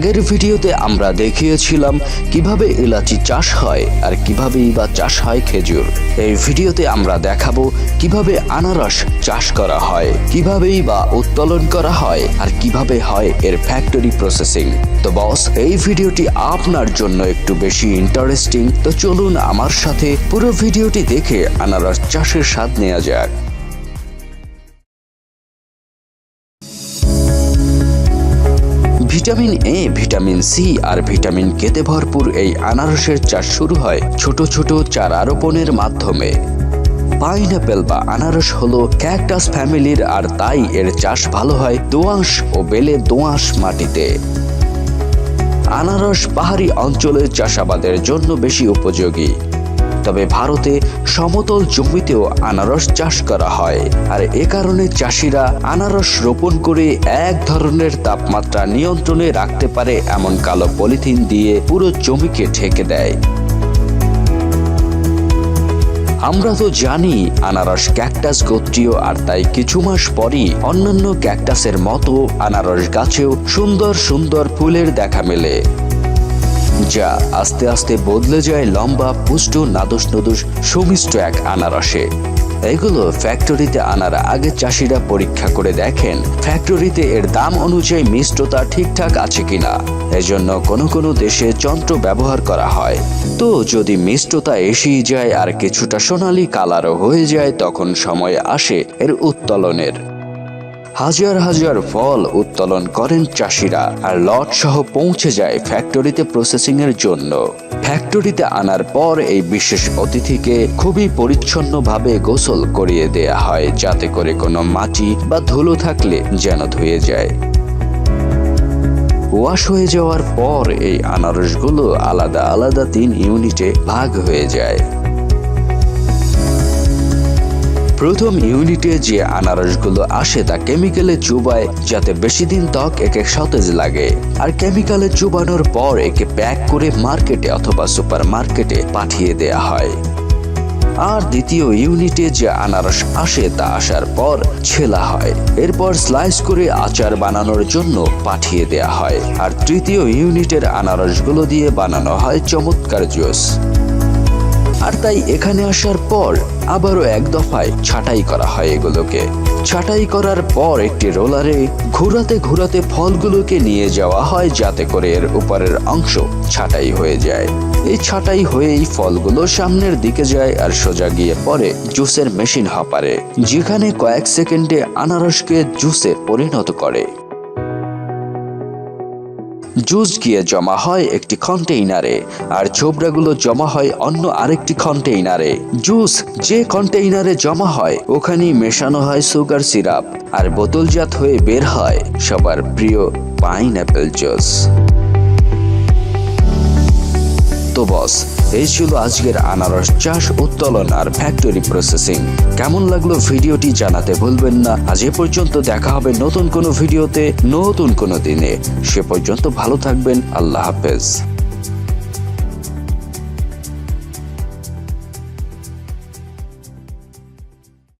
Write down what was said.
আগের ভিডিওতে আমরা দেখিয়েছিলাম কিভাবে এলাচি চাষ হয় আর কিভাবেই বা চাষ হয় খেজুর। এই ভিডিওতে আমরা দেখাবো কিভাবে আনারস চাষ করা হয়, কিভাবেই বা উত্তোলন করা হয় আর কিভাবে হয় এর ফ্যাক্টরি প্রসেসিং। তো বস, এই ভিডিওটি আপনার জন্য একটু বেশি ইন্টারেস্টিং, তো চলুন আমার সাথে পুরো ভিডিওটি দেখে আনারস চাষের স্বাদ নেওয়া যাক। ভিটামিন এ, ভিটামিন সি আর ভিটামিন কেতে ভরপুর এই আনারসের চাষ শুরু হয় ছোট ছোট চারা রোপণের মাধ্যমে। পাইনঅ্যাপেল বা আনারস হলো ক্যাকটাস ফ্যামিলির, আর তাই এর চাষ ভালো হয় দোআঁশ ও বেলে দোআঁশ মাটিতে। আনারস পাহাড়ি অঞ্চলের চাষাবাদের জন্য বেশি উপযোগী, তবে ভারতে সমতল জমিতেও আনারস চাষ করা হয়, আর এ কারণে চাষিরা আনারস রোপণ করে এক ধরনের তাপমাত্রা নিয়ন্ত্রণে রাখতে পারে এমন কালো পলিথিন দিয়ে পুরো জমিকে ঢেকে দেয়। আমরা তো জানি আনারস ক্যাকটাস গোত্রীয়, আর তাই কিছু মাস পরই অন্যান্য ক্যাকটাসের মতো আনারস গাছেও সুন্দর সুন্দর ফুলের দেখা মেলে, যা আস্তে আস্তে বদলে যায় লম্বা পুষ্ট নাদুস নুদুস সুমিষ্ট এক আনারসে। এগুলো ফ্যাক্টরিতে আনার আগে চাষিরা পরীক্ষা করে দেখেন ফ্যাক্টরিতে এর দাম অনুযায়ী মিষ্টতা ঠিকঠাক আছে কিনা। এজন্য কোনো কোনো দেশে যন্ত্র ব্যবহার করা হয়। তো যদি মিষ্টতা এসেই যায় আর কিছুটা সোনালী কালারও হয়ে যায়, তখন সময় আসে এর উত্তোলনের। হাজার হাজার ফল উত্তোলন করেন চাষিরা, আর লট সহ পৌঁছে যায় ফ্যাক্টরিতে প্রসেসিং এর জন্য। ফ্যাক্টরিতে আনার পর এই বিশেষ অতিথিকে খুবই পরিচ্ছন্নভাবে গোসল করিয়ে দেয়া হয়, যাতে করে কোনো মাটি বা ধুলো থাকলে যেন ধুয়ে যায়। ওয়াশ হয়ে যাওয়ার পর এই আনারসগুলো আলাদা আলাদা 3 ইউনিটে ভাগ হয়ে যায়। প্রথম ইউনিটে যে আনারসগুলো আসে তা কেমিক্যালে চুবায়, যাতে বেশি দিন ত্বক একে সতেজ লাগে, আর কেমিক্যালে চুবানোর পর একে প্যাক করে মার্কেটে অথবা সুপার মার্কেটে পাঠিয়ে দেয়া হয়। আর দ্বিতীয় ইউনিটে যে আনারস আসে তা আসার পর ছেলা হয়, এরপর স্লাইস করে আচার বানানোর জন্য পাঠিয়ে দেয়া হয়। আর তৃতীয় ইউনিটের আনারসগুলো দিয়ে বানানো হয় চমৎকার জুস। আর তাই এখানে আসার পর আবারও এক দফায় ছাঁটাই করা হয় এগুলোকে। ছাঁটাই করার পর একটি রোলারে ঘোরাতে ঘোরাতে ফলগুলোকে নিয়ে যাওয়া হয়, যাতে করে এর উপরের অংশ ছাঁটাই হয়ে যায়। এই ছাঁটাই হয়েই ফলগুলো সামনের দিকে যায় আর সোজা গিয়ে পড়ে জুসের মেশিন হপারে, যেখানে কয়েক সেকেন্ডে আনারসকে জুসে পরিণত করে। জুস গিয়ে জমা হয় একটি কন্টেইনারে, আর ছোবড়াগুলো জমা হয় অন্য আরেকটি কন্টেইনারে। জুস যে কন্টেইনারে জমা হয় ওখানেই মেশানো হয় সুগার সিরাপ, আর বোতলজাত হয়ে বের হয় সবার প্রিয় পাইনঅ্যাপেল জুস। তো বস, এই ছিল আজকের আনারস চাষ, উত্তোলন আর ফ্যাক্টরি প্রসেসিং। কেমন লাগলো ভিডিওটি জানাতে ভুলবেন না। আজ এ পর্যন্ত, দেখা হবে নতুন কোনো ভিডিওতে নতুন কোনো দিনে। সে পর্যন্ত ভালো থাকবেন। আল্লাহ হাফেজ।